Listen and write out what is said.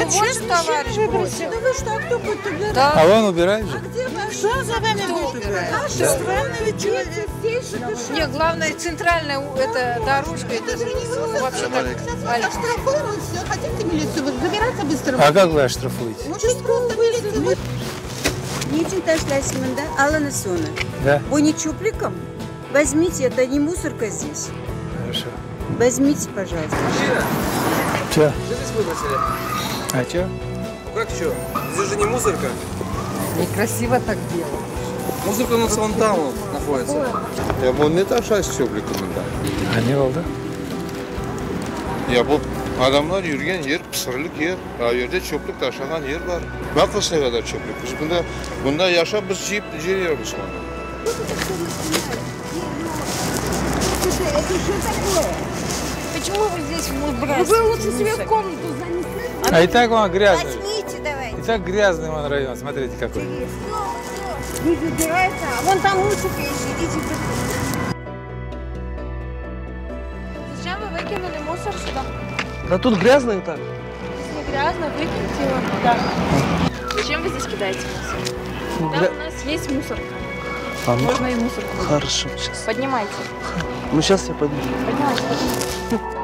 зачем товарищ бросил? Да вы что, а кто будет убирать? Да. А он убирает же? Кто за вами будет убирать? Странный человек. Не, главное, центральная эта дорожка, это вообще так. Оштрафуем, все, хотите милицию, вы забираться быстро. А как вы оштрафуете? Ну, просто милицию. Niçin taşlaşımında alını sonu? Да? Bu не чупликом? Возьмите, это не мусорка здесь. Хорошо. Возьмите, пожалуйста. Че? Что здесь выбросили? А че? Ну как что? Здесь же не мусорка. Некрасиво так делать. Мусорка у нас вон там вот находится. Ya bu ne taşlar çöplükümünde? А не oldu? Ya bu adamlar yürüyen yer, pısırlık yer. Ha yerde çöplük taşlanan yer var. Bakın ne kadar çöplük. Biz bunda yaşa biz jip geliyoruz şu anda. Почему вы здесь выбрасываете? Вы лучше себе в комнату занесли. А и так он грязный. Возьмите, давайте. И так грязный он район. Смотрите какой. Не забирайте, а вон там мусорка еще, идите. Зачем вы выкинули мусор сюда? Да тут грязно и так. Здесь не грязно, выкиньте его. Да. Зачем вы здесь кидаете мусор? Там у нас есть мусорка. Можно и мусорку. Хорошо, сейчас. Поднимайте. Ну сейчас я подниму. Поднимайте.